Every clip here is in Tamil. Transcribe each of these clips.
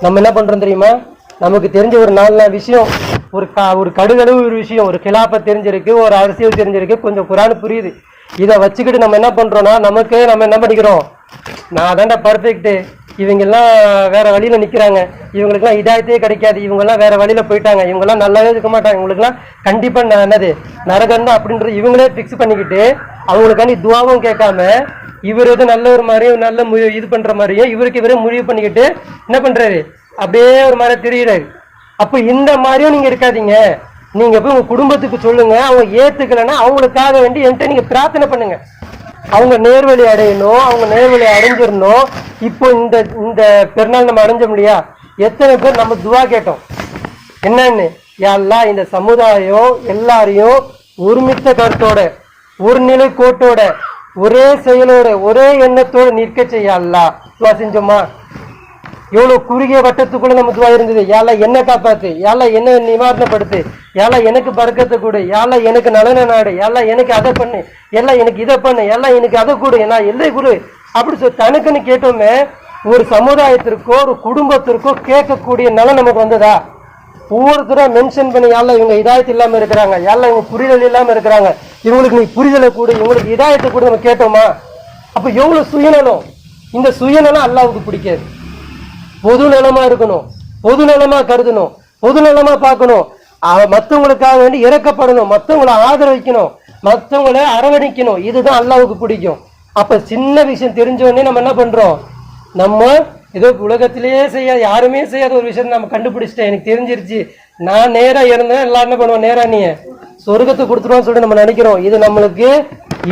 நம்ம என்ன பண்றோம் தெரியுமா? நமக்கு தெரிஞ்ச ஒரு 4 விஷயம், ஒரு கடுகளவு ஒரு விஷயம், ஒரு கிலாப்ப தெரிஞ்சிருக்கு, ஒரு அரசியல் தெரிஞ்சிருக்கு, கொஞ்சம் குரான் புரியுது. இதை வச்சுக்கிட்டு நம்ம என்ன பண்றோம்னா, நமக்கு நம்ம என்ன பண்ணிக்கிறோம், நான் தாண்டா பர்ஃபெக்ட், இவங்கெல்லாம் வேற வழியில நிக்கிறாங்க, இவங்களுக்குலாம் இதாயத்தே கிடைக்காது, இவங்கெல்லாம் வேற வழியில போயிட்டாங்க, இவங்கெல்லாம் நல்லாவே இருக்க மாட்டாங்க, இவங்களுக்குலாம் கண்டிப்பா என்னது நரகம் தான் அப்படின்றது இவங்களே பிக்ஸ் பண்ணிக்கிட்டு அவங்களுக்காண்டி துவாவும் கேட்காம இவர் எது நல்ல ஒரு மாதிரியும் நல்ல இது பண்ற மாதிரியும் இவருக்கு இவரே முடிவு பண்ணிக்கிட்டு என்ன பண்றாரு, அப்படியே ஒரு மாதிரி தெரியுறாரு. அப்ப இந்த மாதிரியும் நீங்க இருக்காதீங்க. நீங்க போய் உங்க குடும்பத்துக்கு சொல்லுங்க, அவங்க ஏத்துக்கலன்னா அவங்களுக்காக வேண்டி என்கிட்ட நீங்க பிரார்த்தனை பண்ணுங்க. அவங்க நேர்வழி அடையணும், அவங்க நேர்வழி அடைஞ்சிடணும். இப்போ இந்த இந்த பெருநாள் நம்ம அடைஞ்ச முடியா? எத்தனை பேர் நம்ம துவா கேட்டோம் என்னன்னு, யாரெல்லாம் இந்த சமுதாயம் எல்லாரையும் ஒருமித்த கருத்தோட, ஒரு நிலை கோட்டோட, ஒரே செயலோட, ஒரே எண்ணத்தோட நிற்க செய்யலாம். துவா செஞ்சோமா? எவ்வளவு குறுகிய வட்டத்துக்குள்ள நம்ம துவா இருந்தது. யாரெல்லாம் என்ன காப்பாத்து, யாரெல்லாம் என்ன நிவாரணப்படுத்து, யாரெல்லாம் எனக்கு பறக்கத்தை கொடு, யாரெல்லாம் எனக்கு நலன நாடு, யாரெல்லாம் எனக்கு அதை பண்ணு, எல்லாம் எனக்கு இதை பண்ணு, எல்லாம் எனக்கு அதை கொடு, நான் எல்லை கொடு அப்படி சொல்லி தனக்குன்னு கேட்டோமே. ஒரு சமுதாயத்திற்கோ ஒரு குடும்பத்திற்கோ கேட்கக்கூடிய நலம் நமக்கு வந்ததா? ஒவ்வொருத்தரும் மென்ஷன் பண்ணி, யாரெல்லாம் இவங்க இதாயத்து இல்லாம இருக்கிறாங்க, யாரெல்லாம் இவங்க புரிதல் இல்லாம இருக்கிறாங்க, இவங்களுக்கு நீ புரிதலை கூடு, இவங்களுக்கு இதாயத்தை கூட நம்ம கேட்டோமா? அப்ப எவ்வளவு சுயநலம். இந்த சுயநலம் அல்லாஹ்வுக்கு பிடிக்காது. பொது நலமா இருக்கணும், பொது நலமா கருதணும், பொது நலமா பார்க்கணும், மற்றவங்களுக்காக வேண்டி இறக்கப்படணும், மற்றவங்களை ஆதரவிக்கணும், மற்றவங்களை அரவணைக்கணும். இதுதான் அல்லாஹ்வுக்கு பிடிக்கும். அப்ப சின்ன விஷயம் தெரிஞ்சோடனே நம்ம என்ன பண்றோம், நம்ம ஏதோ உலகத்திலேயே செய்யாத, யாருமே செய்யாத ஒரு விஷயம் நம்ம கண்டுபிடிச்சிட்டேன், எனக்கு தெரிஞ்சிருச்சு, நான் நேரா இருந்தேன், எல்லாரும் என்ன பண்ணுவோம், நேரா நீ சொர்க்கத்தை கொடுத்துருவோம்னு சொல்லிட்டு நம்ம நினைக்கிறோம். இது நம்மளுக்கு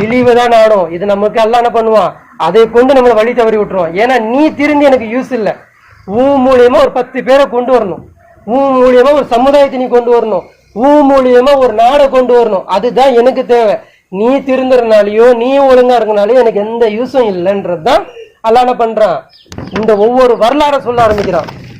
இழிவுதான் ஆடும். இது நமக்கு எல்லாம் என்ன பண்ணுவான், அதை கொண்டு நம்மளை வழி தவறி விட்டுருவோம். ஏன்னா நீ திருந்தி எனக்கு யூஸ் இல்லை. மூலியமா ஒரு 10 பேரை கொண்டு வரணும், மூலியமா ஒரு சமுதாயத்தை நீ கொண்டு வரணும், மூலியமா ஒரு நாடை கொண்டு வரணும். அதுதான் எனக்கு தேவை. நீ திருந்துறனாலையோ நீ ஒழுங்கா இருக்கனாலையோ எனக்கு எந்த யூஸும் இல்லைன்றதுதான் அல்லாஹ் என்ன பண்றான், இந்த ஒவ்வொரு வரலாறை சொல்ல ஆரம்பிக்கிறான்.